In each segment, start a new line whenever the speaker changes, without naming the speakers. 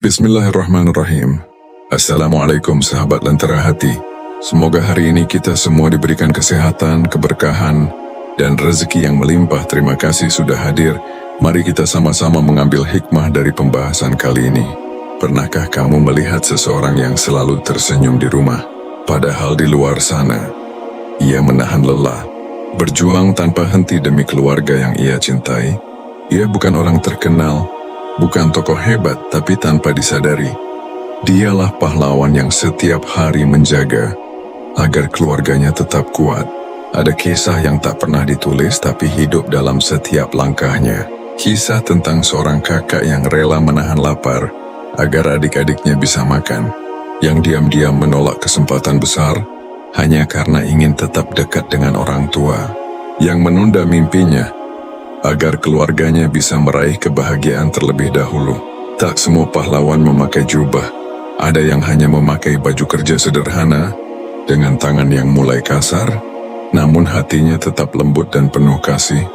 Bismillahirrahmanirrahim. Assalamualaikum sahabat Lentera Hati. Semoga hari ini kita semua diberikan kesehatan, keberkahan, dan rezeki yang melimpah. Terima kasih sudah hadir. Mari kita sama-sama mengambil hikmah dari pembahasan kali ini. Pernahkah kamu melihat seseorang yang selalu tersenyum di rumah, padahal di luar sana ia menahan lelah, berjuang tanpa henti demi keluarga yang ia cintai? Ia bukan orang terkenal, bukan tokoh hebat, tapi tanpa disadari, dialah pahlawan yang setiap hari menjaga agar keluarganya tetap kuat. Ada kisah yang tak pernah ditulis tapi hidup dalam setiap langkahnya. Kisah tentang seorang kakak yang rela menahan lapar agar adik-adiknya bisa makan, yang diam-diam menolak kesempatan besar hanya karena ingin tetap dekat dengan orang tua, yang menunda mimpinya agar keluarganya bisa meraih kebahagiaan terlebih dahulu. Tak semua pahlawan memakai jubah. Ada yang hanya memakai baju kerja sederhana, dengan tangan yang mulai kasar, namun hatinya tetap lembut dan penuh kasih.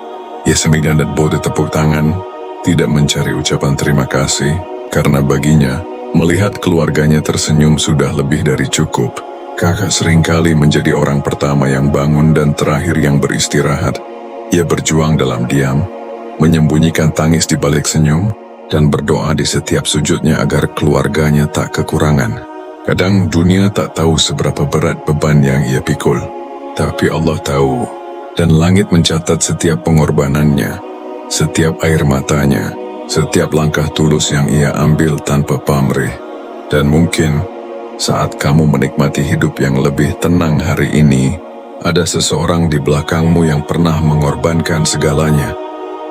Ia seminggu dan bodi tepuk tangan, tidak mencari ucapan terima kasih, karena baginya, melihat keluarganya tersenyum sudah lebih dari cukup. Kakak seringkali menjadi orang pertama yang bangun dan terakhir yang beristirahat. Ia berjuang dalam diam, menyembunyikan tangis di balik senyum, dan berdoa di setiap sujudnya agar keluarganya tak kekurangan. Kadang dunia tak tahu seberapa berat beban yang ia pikul, tapi Allah tahu, dan langit mencatat setiap pengorbanannya, setiap air matanya, setiap langkah tulus yang ia ambil tanpa pamrih. Dan mungkin, saat kamu menikmati hidup yang lebih tenang hari ini, ada seseorang di belakangmu yang pernah mengorbankan segalanya.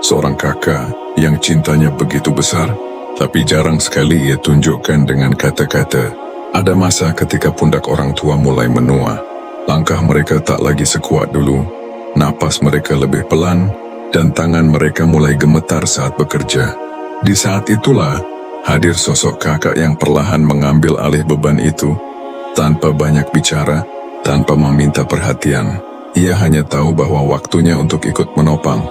Seorang kakak yang cintanya begitu besar, tapi jarang sekali ia tunjukkan dengan kata-kata. Ada masa ketika pundak orang tua mulai menua. Langkah mereka tak lagi sekuat dulu, napas mereka lebih pelan, dan tangan mereka mulai gemetar saat bekerja. Di saat itulah, hadir sosok kakak yang perlahan mengambil alih beban itu, tanpa banyak bicara, tanpa meminta perhatian. Ia hanya tahu bahwa waktunya untuk ikut menopang,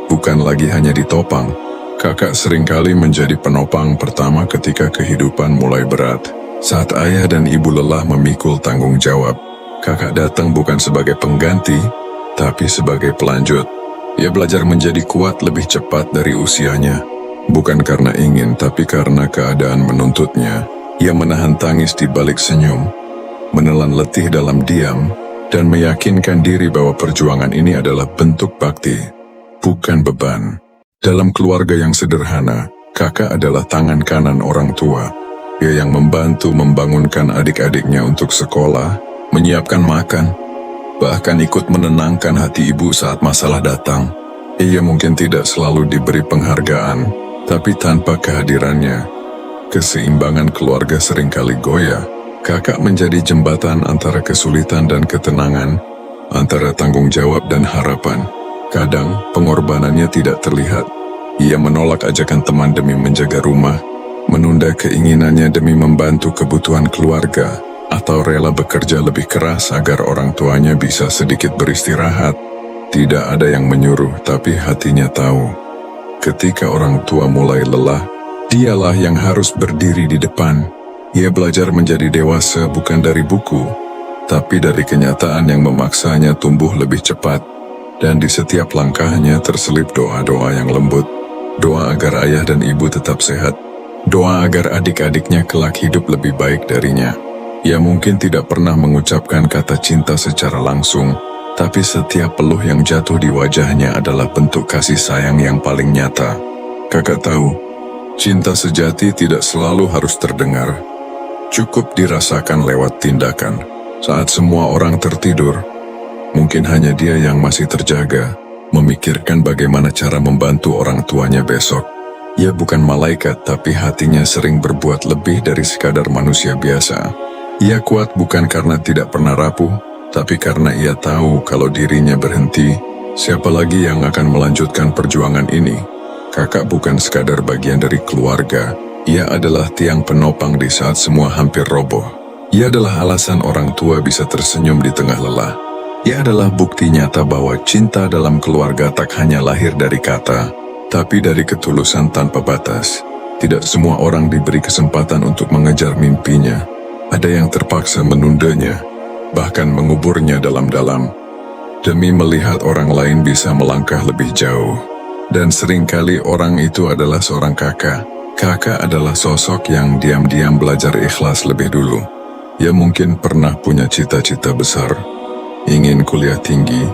bukan lagi hanya ditopang. Kakak seringkali menjadi penopang pertama ketika kehidupan mulai berat. Saat ayah dan ibu lelah memikul tanggung jawab, kakak datang bukan sebagai pengganti, tapi sebagai pelanjut. Ia belajar menjadi kuat lebih cepat dari usianya, bukan karena ingin, tapi karena keadaan menuntutnya. Ia menahan tangis di balik senyum, menelan letih dalam diam, dan meyakinkan diri bahwa perjuangan ini adalah bentuk bakti, bukan beban. Dalam keluarga yang sederhana, kakak adalah tangan kanan orang tua. Ia yang membantu membangunkan adik-adiknya untuk sekolah, menyiapkan makan, bahkan ikut menenangkan hati ibu saat masalah datang. Ia mungkin tidak selalu diberi penghargaan, tapi tanpa kehadirannya, keseimbangan keluarga seringkali goyah. Kakak menjadi jembatan antara kesulitan dan ketenangan, antara tanggung jawab dan harapan. Kadang, pengorbanannya tidak terlihat. Ia menolak ajakan teman demi menjaga rumah, menunda keinginannya demi membantu kebutuhan keluarga, atau rela bekerja lebih keras agar orang tuanya bisa sedikit beristirahat. Tidak ada yang menyuruh, tapi hatinya tahu. Ketika orang tua mulai lelah, dialah yang harus berdiri di depan. Ia belajar menjadi dewasa bukan dari buku, tapi dari kenyataan yang memaksanya tumbuh lebih cepat. Dan di setiap langkahnya terselip doa-doa yang lembut. Doa agar ayah dan ibu tetap sehat. Doa agar adik-adiknya kelak hidup lebih baik darinya. Ia mungkin tidak pernah mengucapkan kata cinta secara langsung, tapi setiap peluh yang jatuh di wajahnya adalah bentuk kasih sayang yang paling nyata. Kakak tahu, cinta sejati tidak selalu harus terdengar. Cukup dirasakan lewat tindakan. Saat semua orang tertidur, mungkin hanya dia yang masih terjaga, memikirkan bagaimana cara membantu orang tuanya besok. Ia bukan malaikat, tapi hatinya sering berbuat lebih dari sekadar manusia biasa. Ia kuat bukan karena tidak pernah rapuh, tapi karena ia tahu kalau dirinya berhenti, siapa lagi yang akan melanjutkan perjuangan ini? Kakak bukan sekadar bagian dari keluarga. Ia adalah tiang penopang di saat semua hampir roboh. Ia adalah alasan orang tua bisa tersenyum di tengah lelah. Ia adalah bukti nyata bahwa cinta dalam keluarga tak hanya lahir dari kata, tapi dari ketulusan tanpa batas. Tidak semua orang diberi kesempatan untuk mengejar mimpinya. Ada yang terpaksa menundanya, bahkan menguburnya dalam-dalam, demi melihat orang lain bisa melangkah lebih jauh. Dan seringkali orang itu adalah seorang kakak. Kakak adalah sosok yang diam-diam belajar ikhlas lebih dulu. Ia mungkin pernah punya cita-cita besar, ingin kuliah tinggi,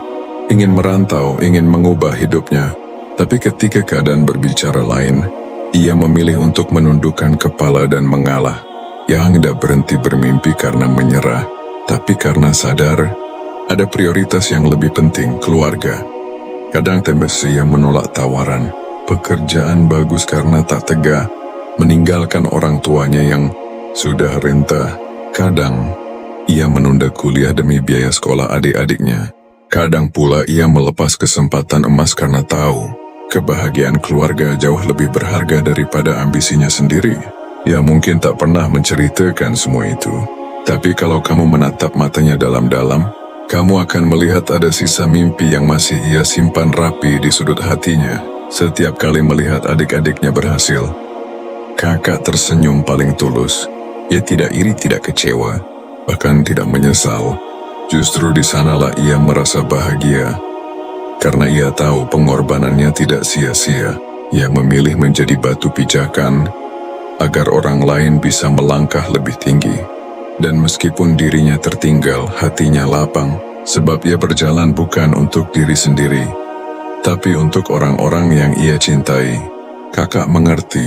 ingin merantau, ingin mengubah hidupnya. Tapi ketika keadaan berbicara lain, ia memilih untuk menundukkan kepala dan mengalah. Yang tidak berhenti bermimpi karena menyerah, tapi karena sadar ada prioritas yang lebih penting, keluarga. Kadang tembus ia menolak tawaran pekerjaan bagus karena tak tega meninggalkan orang tuanya yang sudah renta. Kadang ia menunda kuliah demi biaya sekolah adik-adiknya. Kadang pula ia melepas kesempatan emas karena tahu kebahagiaan keluarga jauh lebih berharga daripada ambisinya sendiri. Ia mungkin tak pernah menceritakan semua itu, tapi kalau kamu menatap matanya dalam-dalam, kamu akan melihat ada sisa mimpi yang masih ia simpan rapi di sudut hatinya. Setiap kali melihat adik-adiknya berhasil, kakak tersenyum paling tulus. Ia tidak iri, tidak kecewa, bahkan tidak menyesal. Justru di sanalah ia merasa bahagia, karena ia tahu pengorbanannya tidak sia-sia. Ia memilih menjadi batu pijakan agar orang lain bisa melangkah lebih tinggi. Dan meskipun dirinya tertinggal, hatinya lapang, sebab ia berjalan bukan untuk diri sendiri, tapi untuk orang-orang yang ia cintai. Kakak mengerti,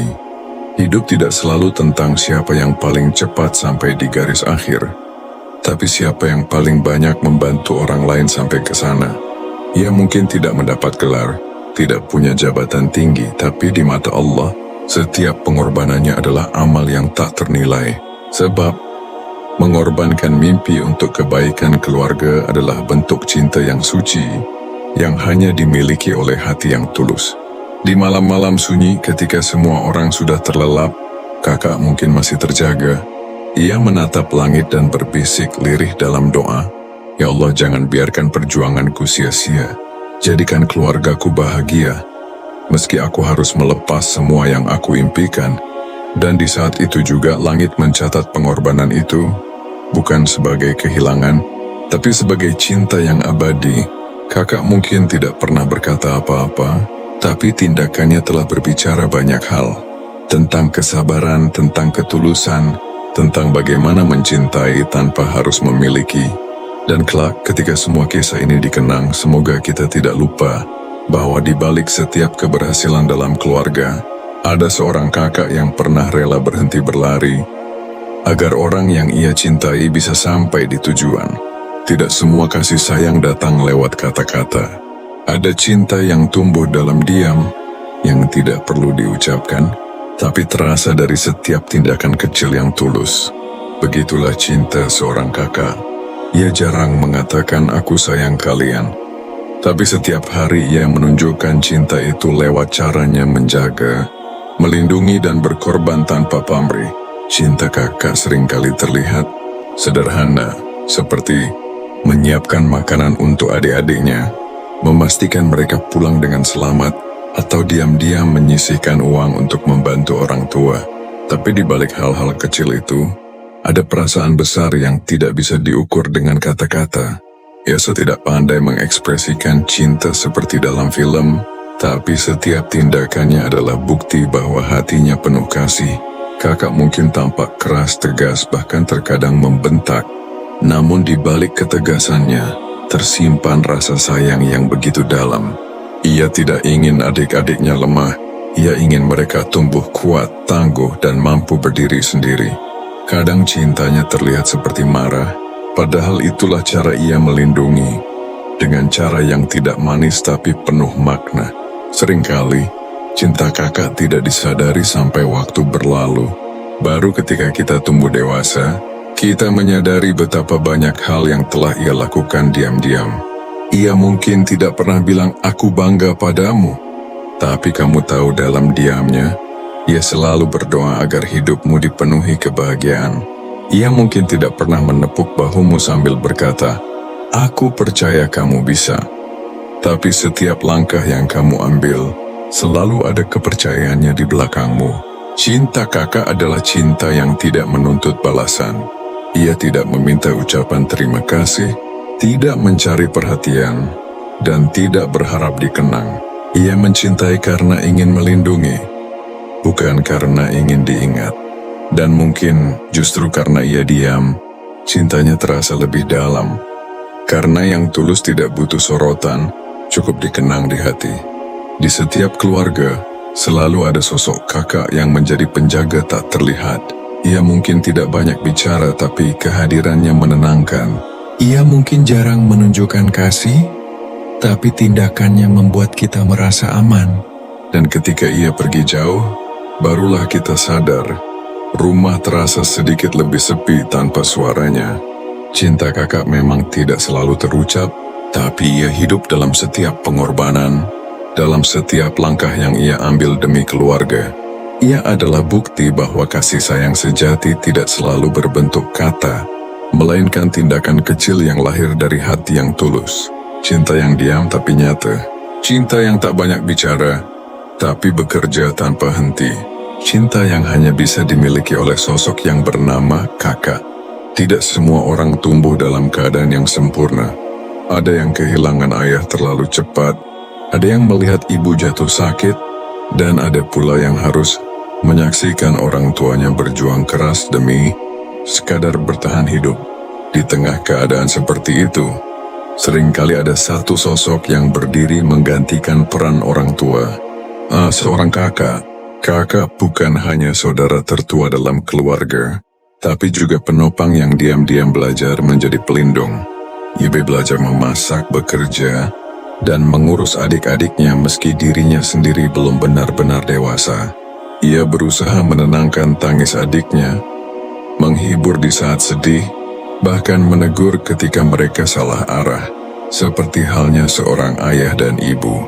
hidup tidak selalu tentang siapa yang paling cepat sampai di garis akhir, tapi siapa yang paling banyak membantu orang lain sampai ke sana. Ia mungkin tidak mendapat gelar, tidak punya jabatan tinggi, tapi di mata Allah, setiap pengorbanannya adalah amal yang tak ternilai. Sebab mengorbankan mimpi untuk kebaikan keluarga adalah bentuk cinta yang suci, yang hanya dimiliki oleh hati yang tulus. Di malam-malam sunyi ketika semua orang sudah terlelap, kakak mungkin masih terjaga. Ia menatap langit dan berbisik lirih dalam doa, "Ya Allah, jangan biarkan perjuanganku sia-sia. Jadikan keluargaku bahagia, meski aku harus melepas semua yang aku impikan." Dan di saat itu juga langit mencatat pengorbanan itu, bukan sebagai kehilangan, tapi sebagai cinta yang abadi. Kakak mungkin tidak pernah berkata apa-apa, tapi tindakannya telah berbicara banyak hal. Tentang kesabaran, tentang ketulusan, tentang bagaimana mencintai tanpa harus memiliki. Dan kelak ketika semua kisah ini dikenang, semoga kita tidak lupa bahwa di balik setiap keberhasilan dalam keluarga, ada seorang kakak yang pernah rela berhenti berlari, agar orang yang ia cintai bisa sampai di tujuan. Tidak semua kasih sayang datang lewat kata-kata. Ada cinta yang tumbuh dalam diam, yang tidak perlu diucapkan, tapi terasa dari setiap tindakan kecil yang tulus. Begitulah cinta seorang kakak. Ia jarang mengatakan "aku sayang kalian", tapi setiap hari ia menunjukkan cinta itu lewat caranya menjaga, melindungi dan berkorban tanpa pamrih. Cinta kakak seringkali terlihat sederhana, seperti menyiapkan makanan untuk adik-adiknya, memastikan mereka pulang dengan selamat, atau diam-diam menyisihkan uang untuk membantu orang tua. Tapi di balik hal-hal kecil itu, ada perasaan besar yang tidak bisa diukur dengan kata-kata. Ia tidak pandai mengekspresikan cinta seperti dalam film, tapi setiap tindakannya adalah bukti bahwa hatinya penuh kasih. Kakak mungkin tampak keras, tegas, bahkan terkadang membentak. Namun di balik ketegasannya, tersimpan rasa sayang yang begitu dalam. Ia tidak ingin adik-adiknya lemah. Ia ingin mereka tumbuh kuat, tangguh, dan mampu berdiri sendiri. Kadang cintanya terlihat seperti marah, padahal itulah cara ia melindungi, dengan cara yang tidak manis tapi penuh makna. Seringkali, cinta kakak tidak disadari sampai waktu berlalu. Baru ketika kita tumbuh dewasa, kita menyadari betapa banyak hal yang telah ia lakukan diam-diam. Ia mungkin tidak pernah bilang "aku bangga padamu", tapi kamu tahu dalam diamnya, ia selalu berdoa agar hidupmu dipenuhi kebahagiaan. Ia mungkin tidak pernah menepuk bahumu sambil berkata, "aku percaya kamu bisa". Tapi setiap langkah yang kamu ambil, selalu ada kepercayaannya di belakangmu. Cinta kakak adalah cinta yang tidak menuntut balasan. Ia tidak meminta ucapan terima kasih, tidak mencari perhatian, dan tidak berharap dikenang. Ia mencintai karena ingin melindungi, bukan karena ingin diingat. Dan mungkin justru karena ia diam, cintanya terasa lebih dalam. Karena yang tulus tidak butuh sorotan, cukup dikenang di hati. Di setiap keluarga, selalu ada sosok kakak yang menjadi penjaga tak terlihat. Ia mungkin tidak banyak bicara, tapi kehadirannya menenangkan. Ia mungkin jarang menunjukkan kasih, tapi tindakannya membuat kita merasa aman. Dan ketika ia pergi jauh, barulah kita sadar, rumah terasa sedikit lebih sepi tanpa suaranya. Cinta kakak memang tidak selalu terucap, tapi ia hidup dalam setiap pengorbanan, dalam setiap langkah yang ia ambil demi keluarga. Ia adalah bukti bahwa kasih sayang sejati tidak selalu berbentuk kata, melainkan tindakan kecil yang lahir dari hati yang tulus. Cinta yang diam tapi nyata. Cinta yang tak banyak bicara, tapi bekerja tanpa henti. Cinta yang hanya bisa dimiliki oleh sosok yang bernama kakak. Tidak semua orang tumbuh dalam keadaan yang sempurna. Ada yang kehilangan ayah terlalu cepat, ada yang melihat ibu jatuh sakit, dan ada pula yang harus menyaksikan orang tuanya berjuang keras demi sekadar bertahan hidup. Di tengah keadaan seperti itu, seringkali ada satu sosok yang berdiri menggantikan peran orang tua. Seorang kakak. Kakak bukan hanya saudara tertua dalam keluarga, tapi juga penopang yang diam-diam belajar menjadi pelindung. Ia belajar memasak, bekerja, dan mengurus adik-adiknya meski dirinya sendiri belum benar-benar dewasa. Ia berusaha menenangkan tangis adiknya, menghibur di saat sedih, bahkan menegur ketika mereka salah arah, seperti halnya seorang ayah dan ibu.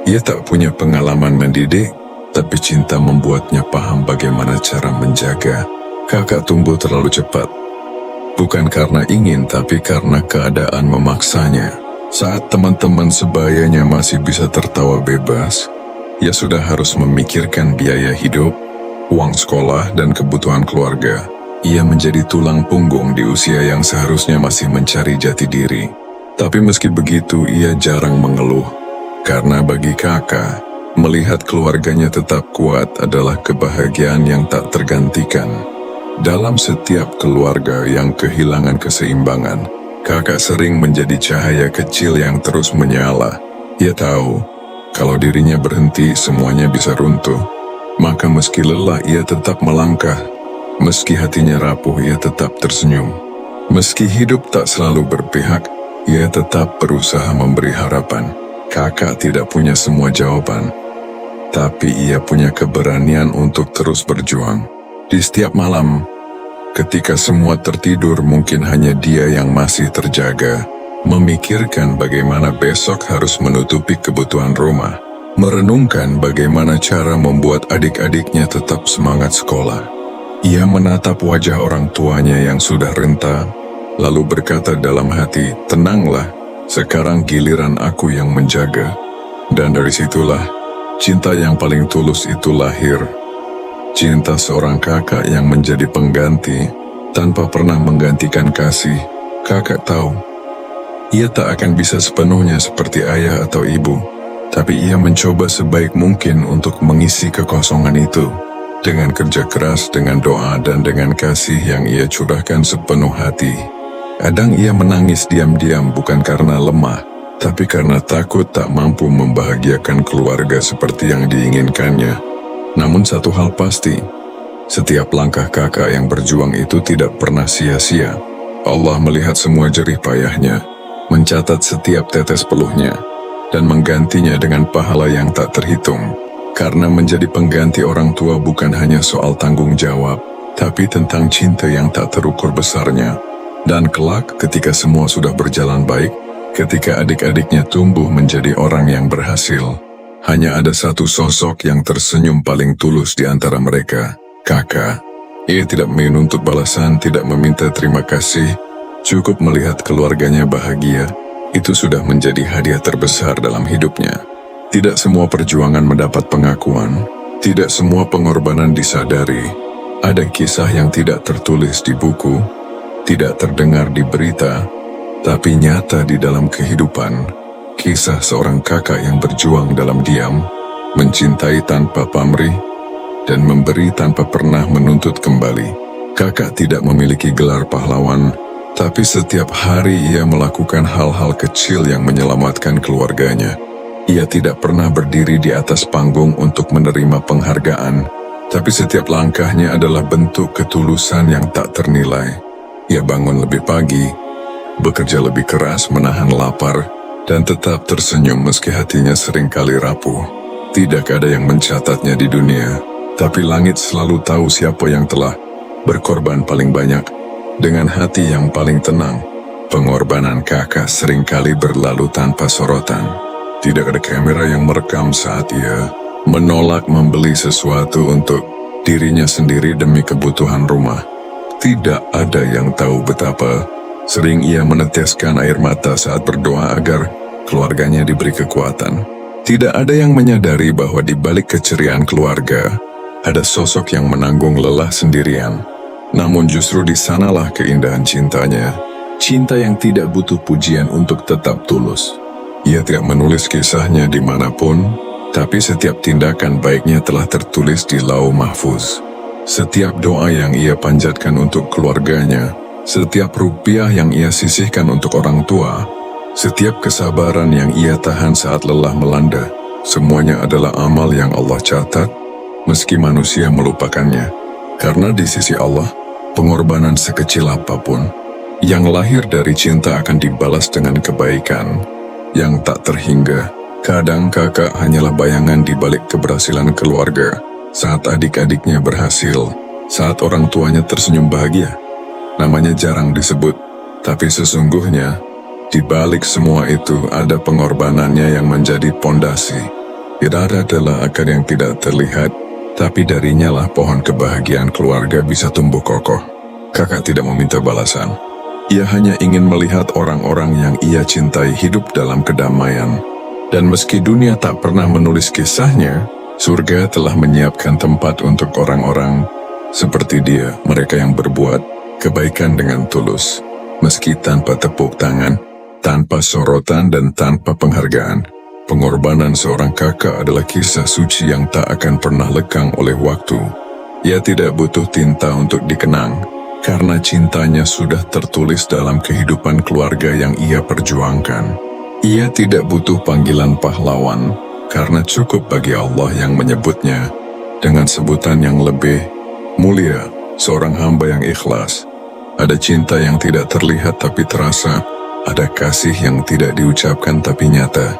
Ia tak punya pengalaman mendidik, tapi cinta membuatnya paham bagaimana cara menjaga. Kakak tumbuh terlalu cepat, bukan karena ingin, tapi karena keadaan memaksanya. Saat teman-teman sebayanya masih bisa tertawa bebas, ia sudah harus memikirkan biaya hidup, uang sekolah, dan kebutuhan keluarga. Ia menjadi tulang punggung di usia yang seharusnya masih mencari jati diri. Tapi meski begitu, ia jarang mengeluh. Karena bagi kakak, melihat keluarganya tetap kuat adalah kebahagiaan yang tak tergantikan. Dalam setiap keluarga yang kehilangan keseimbangan, kakak sering menjadi cahaya kecil yang terus menyala. Ia tahu, kalau dirinya berhenti, semuanya bisa runtuh. Maka meski lelah, ia tetap melangkah. Meski hatinya rapuh, ia tetap tersenyum. Meski hidup tak selalu berpihak, ia tetap berusaha memberi harapan. Kakak tidak punya semua jawaban, tapi ia punya keberanian untuk terus berjuang. Di setiap malam, ketika semua tertidur, mungkin hanya dia yang masih terjaga, memikirkan bagaimana besok harus menutupi kebutuhan rumah, merenungkan bagaimana cara membuat adik-adiknya tetap semangat sekolah. Ia menatap wajah orang tuanya yang sudah renta, lalu berkata dalam hati, "Tenanglah, sekarang giliran aku yang menjaga." Dan dari situlah, cinta yang paling tulus itu lahir. Cinta seorang kakak yang menjadi pengganti, tanpa pernah menggantikan kasih. Kakak tahu, ia tak akan bisa sepenuhnya seperti ayah atau ibu, tapi ia mencoba sebaik mungkin untuk mengisi kekosongan itu. Dengan kerja keras, dengan doa, dan dengan kasih yang ia curahkan sepenuh hati. Kadang ia menangis diam-diam bukan karena lemah, tapi karena takut tak mampu membahagiakan keluarga seperti yang diinginkannya. Namun satu hal pasti, setiap langkah kakak yang berjuang itu tidak pernah sia-sia. Allah melihat semua jerih payahnya, mencatat setiap tetes peluhnya, dan menggantinya dengan pahala yang tak terhitung. Karena menjadi pengganti orang tua bukan hanya soal tanggung jawab, tapi tentang cinta yang tak terukur besarnya. Dan kelak ketika semua sudah berjalan baik, ketika adik-adiknya tumbuh menjadi orang yang berhasil, hanya ada satu sosok yang tersenyum paling tulus di antara mereka, kakak. Ia tidak menuntut balasan, tidak meminta terima kasih, cukup melihat keluarganya bahagia. Itu sudah menjadi hadiah terbesar dalam hidupnya. Tidak semua perjuangan mendapat pengakuan, Tidak semua pengorbanan disadari. Ada kisah yang tidak tertulis di buku, tidak terdengar di berita, tapi nyata di dalam kehidupan. Kisah seorang kakak yang berjuang dalam diam, mencintai tanpa pamrih, dan memberi tanpa pernah menuntut kembali. Kakak tidak memiliki gelar pahlawan, tapi setiap hari ia melakukan hal-hal kecil yang menyelamatkan keluarganya. Ia tidak pernah berdiri di atas panggung untuk menerima penghargaan, tapi setiap langkahnya adalah bentuk ketulusan yang tak ternilai. Ia bangun lebih pagi, bekerja lebih keras menahan lapar, dan tetap tersenyum meski hatinya seringkali rapuh. Tidak ada yang mencatatnya di dunia, tapi langit selalu tahu siapa yang telah berkorban paling banyak. Dengan hati yang paling tenang, pengorbanan kakak seringkali berlalu tanpa sorotan. Tidak ada kamera yang merekam saat ia menolak membeli sesuatu untuk dirinya sendiri demi kebutuhan rumah. Tidak ada yang tahu betapa sering ia meneteskan air mata saat berdoa agar keluarganya diberi kekuatan. Tidak ada yang menyadari bahwa di balik keceriaan keluarga, ada sosok yang menanggung lelah sendirian. Namun justru di sanalah keindahan cintanya. Cinta yang tidak butuh pujian untuk tetap tulus. Ia tidak menulis kisahnya dimanapun, tapi setiap tindakan baiknya telah tertulis di Lauh Mahfuz. Setiap doa yang ia panjatkan untuk keluarganya, setiap rupiah yang ia sisihkan untuk orang tua, setiap kesabaran yang ia tahan saat lelah melanda, semuanya adalah amal yang Allah catat, meski manusia melupakannya. Karena di sisi Allah, pengorbanan sekecil apapun yang lahir dari cinta akan dibalas dengan kebaikan yang tak terhingga. Kadang kakak hanyalah bayangan di balik keberhasilan keluarga. Saat adik-adiknya berhasil, saat orang tuanya tersenyum bahagia, namanya jarang disebut. Tapi sesungguhnya, di balik semua itu ada pengorbanannya yang menjadi pondasi. Irada adalah akar yang tidak terlihat, tapi darinya lah pohon kebahagiaan keluarga bisa tumbuh kokoh. Kakak tidak meminta balasan. Ia hanya ingin melihat orang-orang yang ia cintai hidup dalam kedamaian. Dan meski dunia tak pernah menulis kisahnya, surga telah menyiapkan tempat untuk orang-orang seperti dia, mereka yang berbuat kebaikan dengan tulus, meski tanpa tepuk tangan, tanpa sorotan dan tanpa penghargaan. Pengorbanan seorang kakak adalah kisah suci yang tak akan pernah lekang oleh waktu. Ia tidak butuh tinta untuk dikenang, karena cintanya sudah tertulis dalam kehidupan keluarga yang ia perjuangkan. Ia tidak butuh panggilan pahlawan, karena cukup bagi Allah yang menyebutnya dengan sebutan yang lebih mulia, seorang hamba yang ikhlas. Ada cinta yang tidak terlihat tapi terasa, ada kasih yang tidak diucapkan tapi nyata.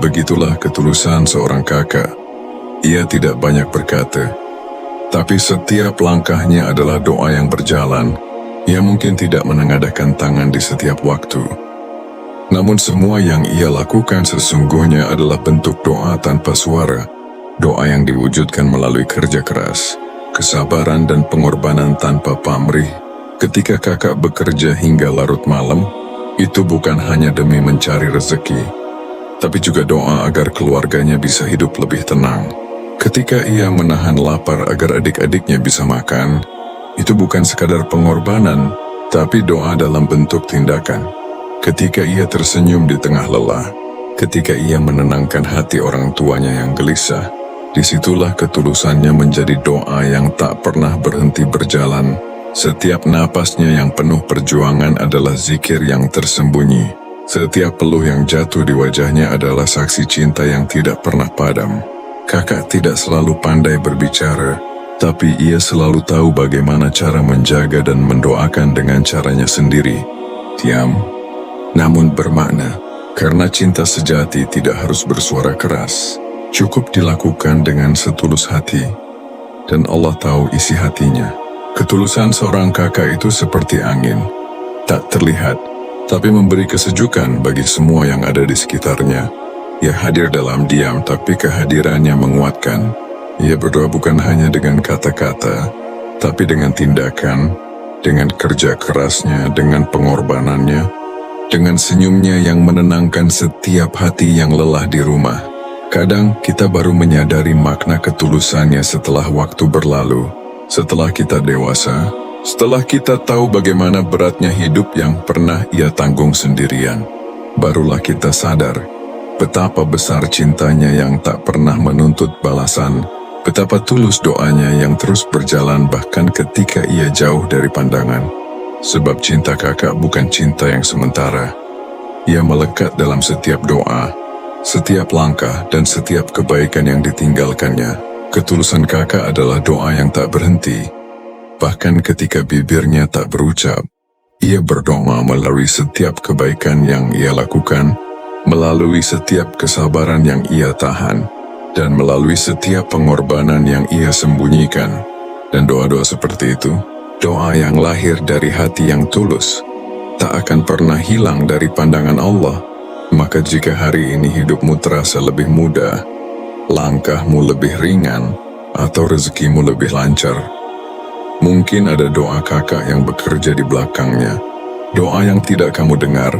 Begitulah ketulusan seorang kakak. Ia tidak banyak berkata, tapi setiap langkahnya adalah doa yang berjalan. Ia mungkin tidak menengadahkan tangan di setiap waktu. Namun semua yang ia lakukan sesungguhnya adalah bentuk doa tanpa suara. Doa yang diwujudkan melalui kerja keras, kesabaran dan pengorbanan tanpa pamrih. Ketika kakak bekerja hingga larut malam, itu bukan hanya demi mencari rezeki, tapi juga doa agar keluarganya bisa hidup lebih tenang. Ketika ia menahan lapar agar adik-adiknya bisa makan, itu bukan sekadar pengorbanan, tapi doa dalam bentuk tindakan. Ketika ia tersenyum di tengah lelah, ketika ia menenangkan hati orang tuanya yang gelisah, disitulah ketulusannya menjadi doa yang tak pernah berhenti berjalan. Setiap napasnya yang penuh perjuangan adalah zikir yang tersembunyi. Setiap peluh yang jatuh di wajahnya adalah saksi cinta yang tidak pernah padam. Kakak tidak selalu pandai berbicara, tapi ia selalu tahu bagaimana cara menjaga dan mendoakan dengan caranya sendiri. Diam, namun bermakna, karena cinta sejati tidak harus bersuara keras. Cukup dilakukan dengan setulus hati, dan Allah tahu isi hatinya. Ketulusan seorang kakak itu seperti angin, tak terlihat, tapi memberi kesejukan bagi semua yang ada di sekitarnya. Ia hadir dalam diam, tapi kehadirannya menguatkan. Ia berdoa bukan hanya dengan kata-kata, tapi dengan tindakan, dengan kerja kerasnya, dengan pengorbanannya, dengan senyumnya yang menenangkan setiap hati yang lelah di rumah. Kadang kita baru menyadari makna ketulusannya setelah waktu berlalu, setelah kita dewasa, setelah kita tahu bagaimana beratnya hidup yang pernah ia tanggung sendirian. Barulah kita sadar betapa besar cintanya yang tak pernah menuntut balasan, betapa tulus doanya yang terus berjalan bahkan ketika ia jauh dari pandangan. Sebab cinta kakak bukan cinta yang sementara. Ia melekat dalam setiap doa, setiap langkah dan setiap kebaikan yang ditinggalkannya. Ketulusan kakak adalah doa yang tak berhenti. Bahkan ketika bibirnya tak berucap, ia berdoa melalui setiap kebaikan yang ia lakukan, melalui setiap kesabaran yang ia tahan, dan melalui setiap pengorbanan yang ia sembunyikan. Dan doa-doa seperti itu, doa yang lahir dari hati yang tulus, tak akan pernah hilang dari pandangan Allah. Maka jika hari ini hidupmu terasa lebih mudah, langkahmu lebih ringan, atau rezekimu lebih lancar, mungkin ada doa kakak yang bekerja di belakangnya. Doa yang tidak kamu dengar,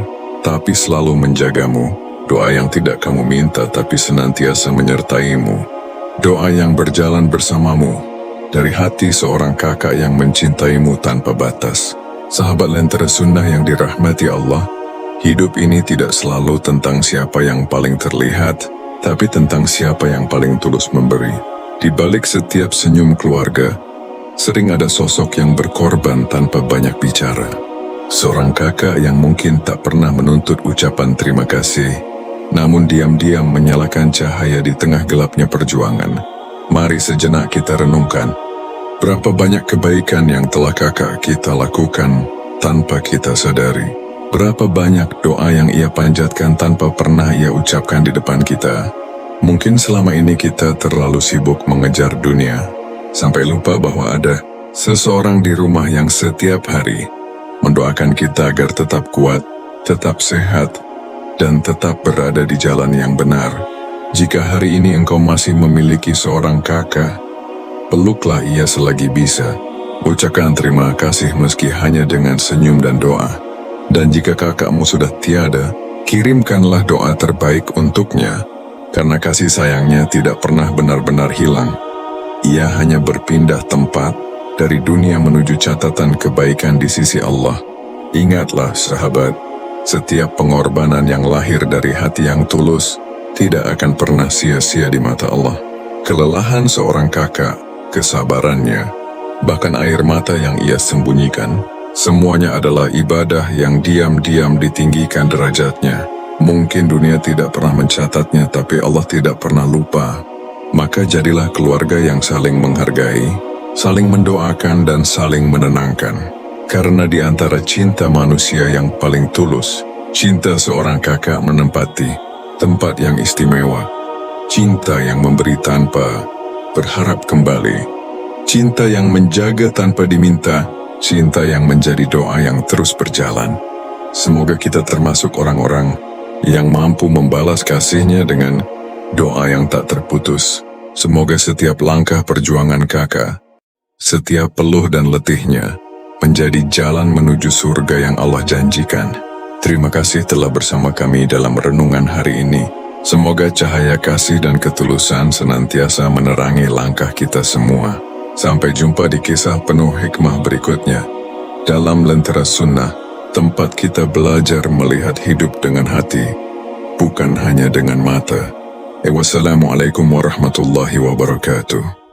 tapi selalu menjagamu. Doa yang tidak kamu minta, tapi senantiasa menyertaimu. Doa yang berjalan bersamamu, dari hati seorang kakak yang mencintaimu tanpa batas. Sahabat Lentera Sunnah yang dirahmati Allah, hidup ini tidak selalu tentang siapa yang paling terlihat, tapi tentang siapa yang paling tulus memberi. Di balik setiap senyum keluarga, sering ada sosok yang berkorban tanpa banyak bicara. Seorang kakak yang mungkin tak pernah menuntut ucapan terima kasih, namun diam-diam menyalakan cahaya di tengah gelapnya perjuangan. Mari sejenak kita renungkan, berapa banyak kebaikan yang telah kakak kita lakukan tanpa kita sadari. Berapa banyak doa yang ia panjatkan tanpa pernah ia ucapkan di depan kita. Mungkin selama ini kita terlalu sibuk mengejar dunia, sampai lupa bahwa ada seseorang di rumah yang setiap hari mendoakan kita agar tetap kuat, tetap sehat, dan tetap berada di jalan yang benar. Jika hari ini engkau masih memiliki seorang kakak, peluklah ia selagi bisa. Ucapkan terima kasih meski hanya dengan senyum dan doa. Dan jika kakakmu sudah tiada, kirimkanlah doa terbaik untuknya, karena kasih sayangnya tidak pernah benar-benar hilang. Ia hanya berpindah tempat dari dunia menuju catatan kebaikan di sisi Allah. Ingatlah sahabat, setiap pengorbanan yang lahir dari hati yang tulus tidak akan pernah sia-sia di mata Allah. Kelelahan seorang kakak, kesabarannya, bahkan air mata yang ia sembunyikan, semuanya adalah ibadah yang diam-diam ditinggikan derajatnya. Mungkin dunia tidak pernah mencatatnya, tapi Allah tidak pernah lupa. Maka jadilah keluarga yang saling menghargai, saling mendoakan dan saling menenangkan. Karena di antara cinta manusia yang paling tulus, cinta seorang kakak menempati tempat yang istimewa. Cinta yang memberi tanpa berharap kembali. Cinta yang menjaga tanpa diminta. Cinta yang menjadi doa yang terus berjalan. Semoga kita termasuk orang-orang yang mampu membalas kasihnya dengan doa yang tak terputus. Semoga setiap langkah perjuangan kakak, setiap peluh dan letihnya, menjadi jalan menuju surga yang Allah janjikan. Terima kasih telah bersama kami dalam renungan hari ini. Semoga cahaya kasih dan ketulusan senantiasa menerangi langkah kita semua. Sampai jumpa di kisah penuh hikmah berikutnya. Dalam Lentera Sunnah, tempat kita belajar melihat hidup dengan hati, bukan hanya dengan mata. Wassalamualaikum warahmatullahi wabarakatuh.